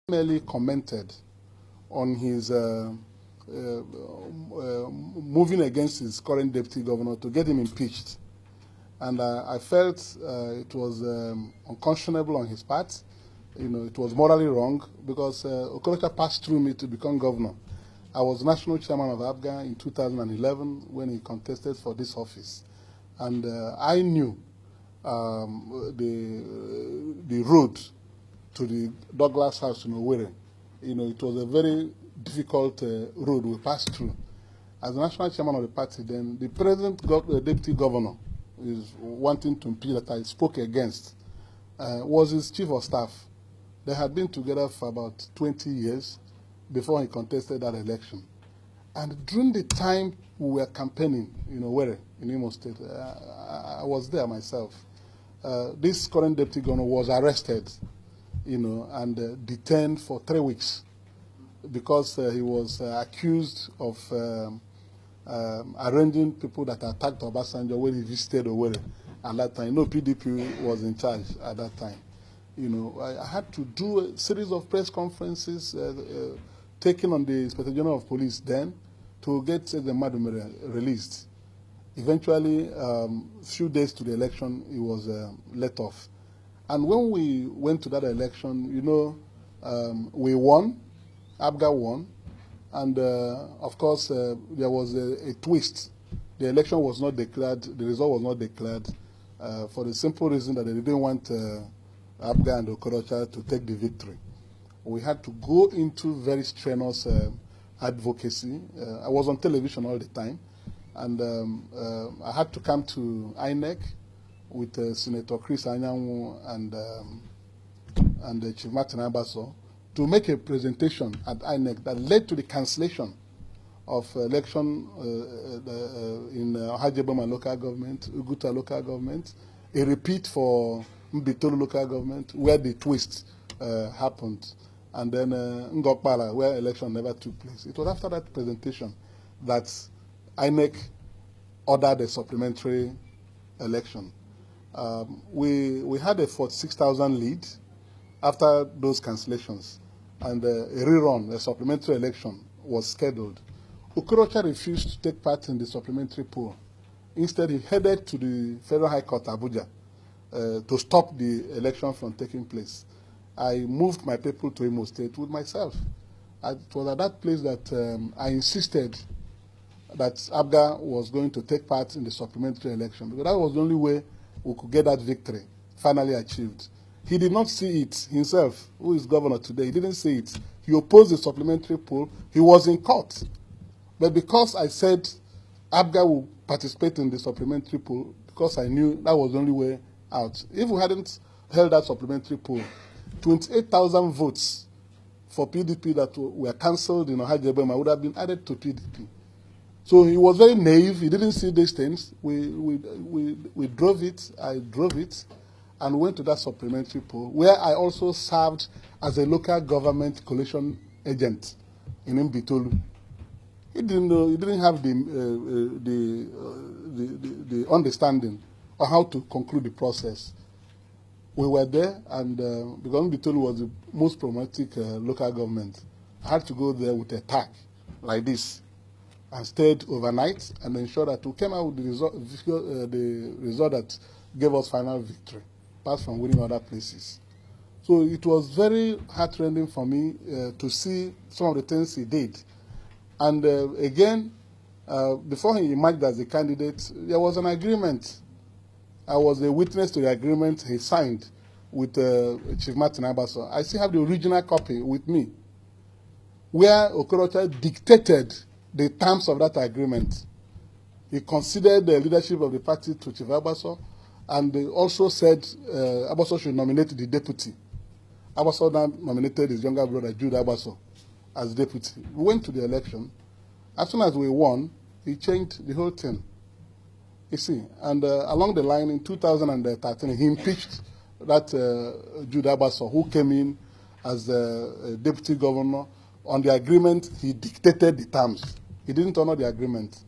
merely commented on his moving against his current deputy governor to get him impeached. And I felt it was unconscionable on his part. You know, it was morally wrong because Okorocha passed through me to become governor. I was national chairman of APGA in 2011 when he contested for this office. And I knew the road to the Douglas house in Owerri. You know, it was a very difficult road we passed through. As national chairman of the party, then the deputy governor is wanting to impeach that I spoke against was his chief of staff. They had been together for about 20 years before he contested that election. And during the time we were campaigning in Owerri, in Imo State, I was there myself. This current deputy governor was arrested, you know, and detained for 3 weeks because he was accused of arranging people that attacked Obasanjo when he visited Owerri at that time. No, PDP was in charge at that time. You know, I had to do a series of press conferences taken on the Inspector General of Police then to get the Madumere released. Eventually, a few days to the election, he was let off. And when we went to that election, you know, we won, APGA won, and of course, there was a twist. The election was not declared, the result was not declared for the simple reason that they didn't want APGA and Okorocha to take the victory. We had to go into very strenuous advocacy. I was on television all the time, and I had to come to INEC with Senator Chris Anyanwu and Chief Martin Abaso to make a presentation at INEC that led to the cancellation of election in Ohajeboma local government, Uguta local government, a repeat for Mbitolu local government where the twist happened, and then Ngokpala where election never took place. It was after that presentation that INEC ordered a supplementary election. We had a 46,000 lead after those cancellations, and a rerun, a supplementary election, was scheduled. Okorocha refused to take part in the supplementary poll. Instead, he headed to the Federal High Court, Abuja, to stop the election from taking place. I moved my people to Imo State with myself. It was at that place that I insisted that APGA was going to take part in the supplementary election, because that was the only way we could get that victory finally achieved. He did not see it himself, who is governor today. He didn't see it. He opposed the supplementary poll. He was in court. But because I said APGA will participate in the supplementary poll, because I knew that was the only way out. If we hadn't held that supplementary poll, 28,000 votes for PDP that were cancelled in Ohajeboma would have been added to PDP. So he was very naive. He didn't see these things. We drove it. I drove it, and went to that supplementary poll where I also served as a local government coalition agent in Mbitolu. He didn't know. He didn't have the understanding of how to conclude the process. We were there, and because Mbitolu was the most problematic local government, I had to go there with a tag like this, and stayed overnight and ensured that we came out with the result that gave us final victory, apart from winning other places. So it was very heartrending for me to see some of the things he did. And again, before he emerged as a candidate, there was an agreement. I was a witness to the agreement he signed with Chief Martin Abaso. I still have the original copy with me, where Okorocha dictated the terms of that agreement. He considered the leadership of the party to Chief Abaso, and they also said Abaso should nominate the deputy. Abaso now nominated his younger brother, Jude Abaso, as deputy. We went to the election. As soon as we won, he changed the whole thing. You see, and along the line in 2013, he impeached that Jude Abaso, who came in as the deputy governor. On the agreement, he dictated the terms. He didn't honor the agreement,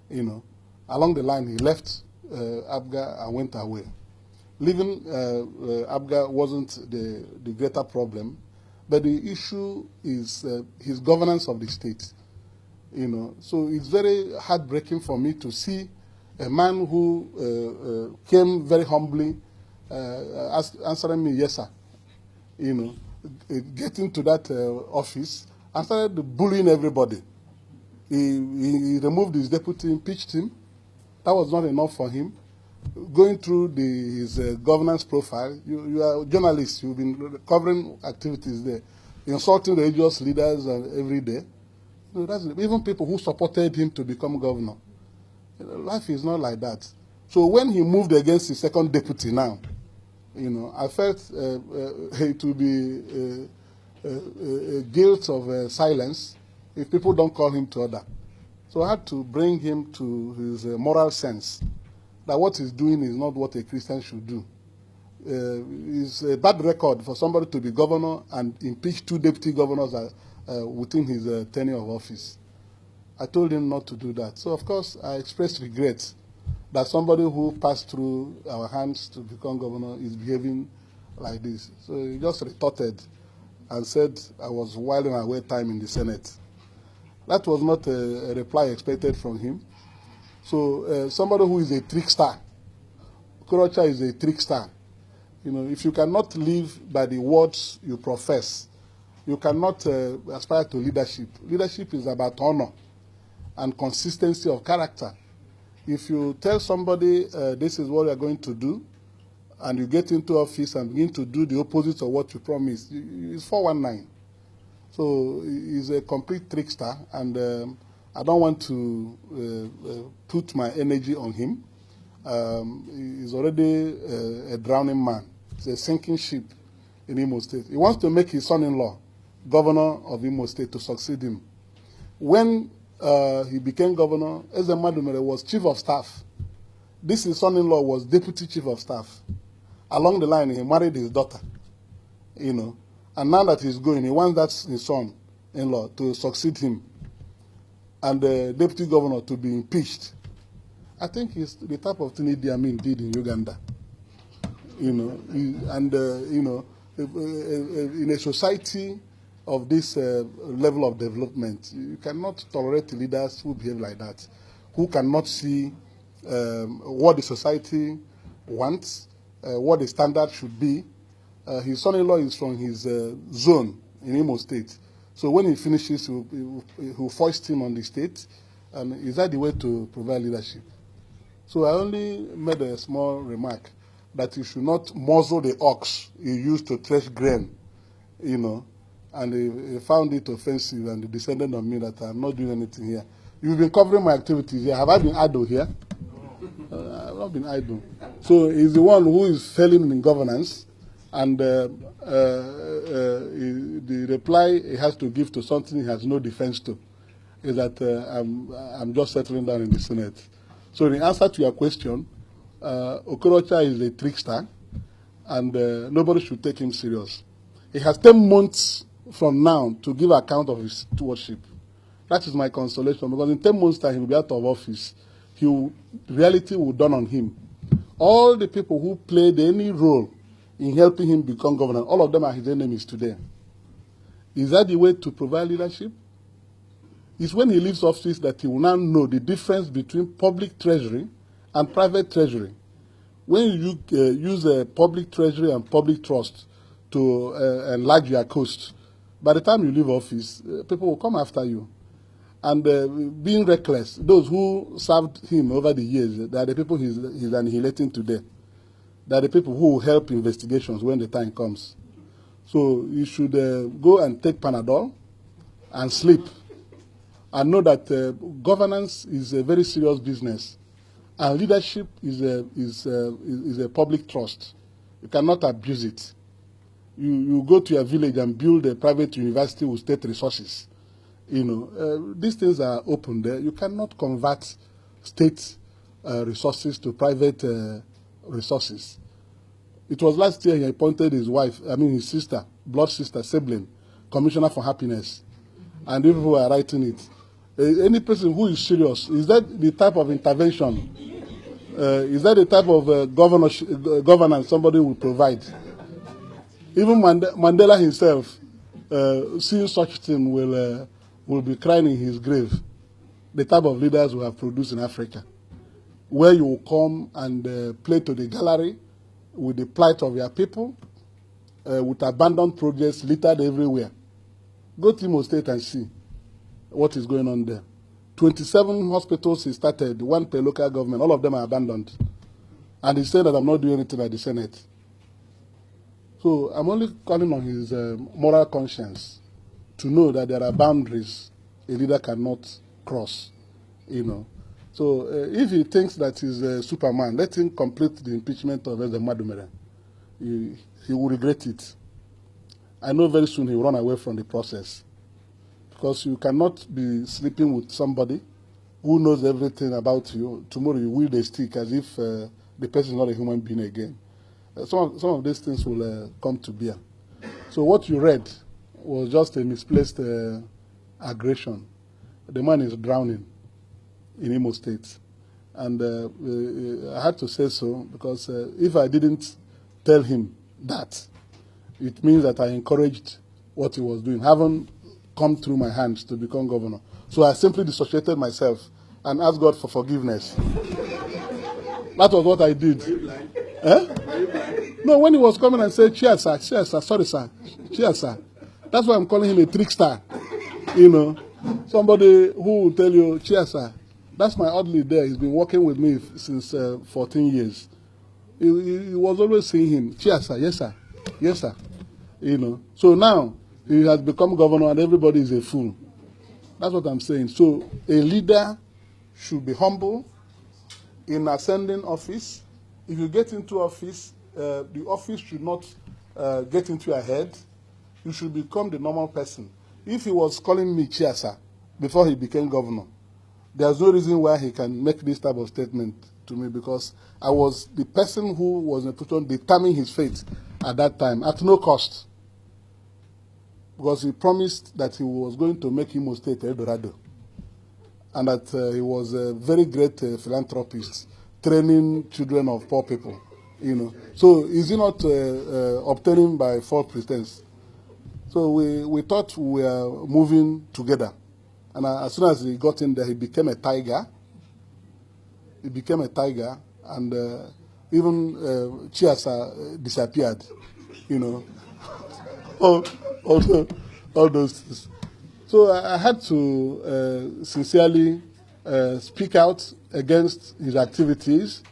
you know. Along the line, he left APGA and went away. Leaving APGA wasn't the greater problem. but the issue is his governance of the state. So it's very heartbreaking for me to see a man who came very humbly, answering me, yes, sir, getting to that office and started bullying everybody. He removed his deputy, impeached him. That was not enough for him. Going through his governance profile, you are journalists, you've been covering activities there, insulting religious leaders every day. Even people who supported him to become governor. Life is not like that. So when he moved against his second deputy now, I felt it would be a guilt of silence if people don't call him to order. So I had to bring him to his moral sense that what he's doing is not what a Christian should do. It's a bad record for somebody to be governor and impeach 2 deputy governors within his tenure of office. I told him not to do that. So, of course, I expressed regret that somebody who passed through our hands to become governor is behaving like this. So he just retorted and said I was whiling away time in the Senate. That was not a reply expected from him. So somebody who is a trickster, Okorocha is a trickster. If you cannot live by the words you profess, you cannot aspire to leadership. Leadership is about honor and consistency of character. If you tell somebody this is what you are going to do, and you get into office and begin to do the opposite of what you promised, it's 419. So he's a complete trickster, and I don't want to put my energy on him. He's already a drowning man. He's a sinking ship in Imo State. He wants to make his son-in-law governor of Imo State to succeed him. When he became governor, Eze Madumere was chief of staff. This his son-in-law was deputy chief of staff. Along the line, he married his daughter, And now that he's going, he wants that his son-in-law to succeed him and the deputy governor to be impeached. I think it's the type of thing Idi Amin did in Uganda. In a society of this level of development, you cannot tolerate leaders who behave like that, who cannot see what the society wants, what the standard should be. His son-in-law is from his zone in Imo State. So when he finishes, he'll foist him on the state. And is that the way to provide leadership? So I only made a small remark that you should not muzzle the ox you used to thresh grain, And he found it offensive, and he descended on me that I'm not doing anything here. You've been covering my activities here. Have I been idle here? I've not been idle. So he's the one who is failing in governance, and the reply he has to give to something he has no defense to is that I'm just settling down in the Senate. So in answer to your question, Okorocha is a trickster, and nobody should take him serious. He has 10 months from now to give account of his stewardship. That is my consolation, because in 10 months' time he will be out of office. Reality will dawn on him. All the people who played any role in helping him become governor, all of them are his enemies today. Is that the way to provide leadership? It's when he leaves office that he will now know the difference between public treasury and private treasury. When you use public treasury and public trust to enlarge your coast, by the time you leave office, people will come after you. And being reckless, those who served him over the years, they are the people he's annihilating today. They are the people who will help investigations when the time comes. So you should go and take Panadol and sleep, and know that governance is a very serious business, and leadership is a public trust. You cannot abuse it. You go to your village and build a private university with state resources. These things are open there. You cannot convert state resources to private resources. It was last year he appointed his sister, blood sister, sibling, Commissioner for Happiness. And people who are writing it. Any person who is serious, is that the type of intervention? Is that the type of governance somebody will provide? Even Mandela himself seeing such thing will be crying in his grave. The type of leaders we have produced in Africa, where you will come and play to the gallery with the plight of your people, with abandoned projects littered everywhere. Go to Imo State and see what is going on there. 27 hospitals he started, one per local government. All of them are abandoned. And he said that I'm not doing anything at the Senate. So I'm only calling on his moral conscience to know that there are boundaries a leader cannot cross, you know. So if he thinks that he's a Superman, let him complete the impeachment of Eze Madumere. He will regret it. I know very soon he will run away from the process. Because you cannot be sleeping with somebody who knows everything about you. Tomorrow you wield a stick as if the person is not a human being again. Some of these things will come to bear. So what you read was just a misplaced aggression. The man is drowning in Imo State. And I had to say so because if I didn't tell him that, it means that I encouraged what he was doing. Haven't come through my hands to become governor. So I simply dissociated myself and asked God for forgiveness. That was what I did. No, when he was coming and said, cheers, sir, sorry, sir, cheers, sir. That's why I'm calling him a trickster. You know, somebody who will tell you, cheers, sir. That's my odd lead there. He's been working with me since 14 years. He was always saying him, cheers, sir, yes, sir, yes, sir. You know, so now, he has become governor and everybody is a fool. That's what I'm saying. So a leader should be humble in ascending office. If you get into office, the office should not get into your head. You should become the normal person. If he was calling me Chiasa before he became governor, there's no reason why he can make this type of statement to me because I was the person who was in a position determining his fate at that time at no cost. Because he promised that he was going to make Imo State El Dorado. And that he was a very great philanthropist, training children of poor people, you know. So is he not obtaining by false pretense? So we thought we were moving together. And as soon as he got in there, he became a tiger. He became a tiger, and even Chiasa disappeared, you know. All those things. So I had to sincerely speak out against his activities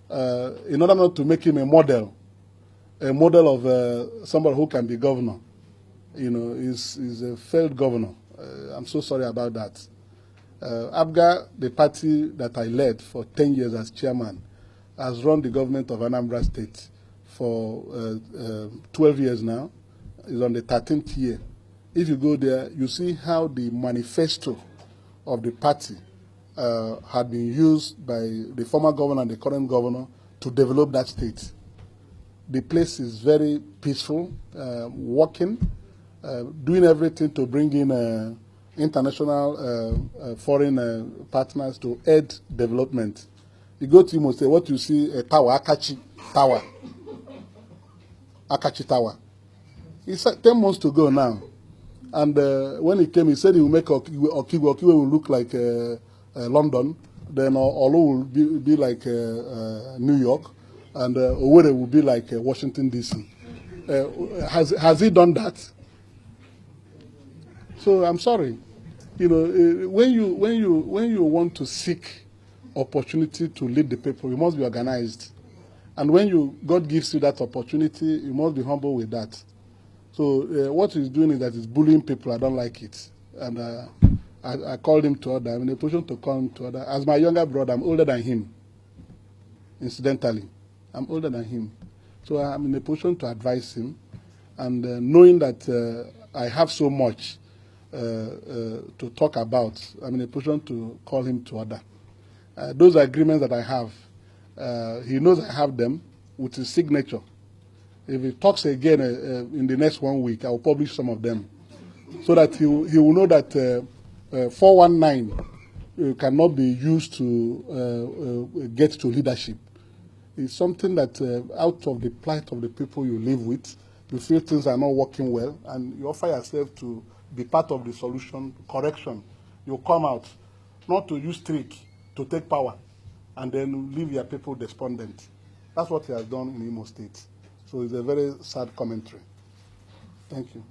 in order not to make him a model of somebody who can be governor. You know, he's a failed governor. I'm so sorry about that. APGA, the party that I led for 10 years as chairman, has run the government of Anambra State for 12 years now. Is on the 13th year. If you go there, you see how the manifesto of the party had been used by the former governor and the current governor to develop that state. The place is very peaceful, working, doing everything to bring in international foreign partners to aid development. You go to Imo State, what you see, a tower, Akachi Tower. It's 10 months to go now. And when he came, he said he will make Okiwe will look like London, then Olu will be like New York, and Owerri will be like Washington, D.C. Has he done that? So I'm sorry. You know, when you want to seek opportunity to lead the people, you must be organized. And when God gives you that opportunity, you must be humble with that. So what he's doing is that he's bullying people. I don't like it. And I called him to order. I'm in a position to call him to order. As my younger brother, I'm older than him. Incidentally, I'm older than him. So I'm in a position to advise him. And knowing that I have so much to talk about, I'm in a position to call him to order. Those agreements that I have, he knows I have them with his signature. If he talks again in the next 1 week, I will publish some of them so that he will know that 419 cannot be used to get to leadership. It's something that out of the plight of the people you live with, you feel things are not working well, and you offer yourself to be part of the solution, correction. You come out, not to use trick to take power, and then leave your people despondent. That's what he has done in Imo State. So it's a very sad commentary. Thank you.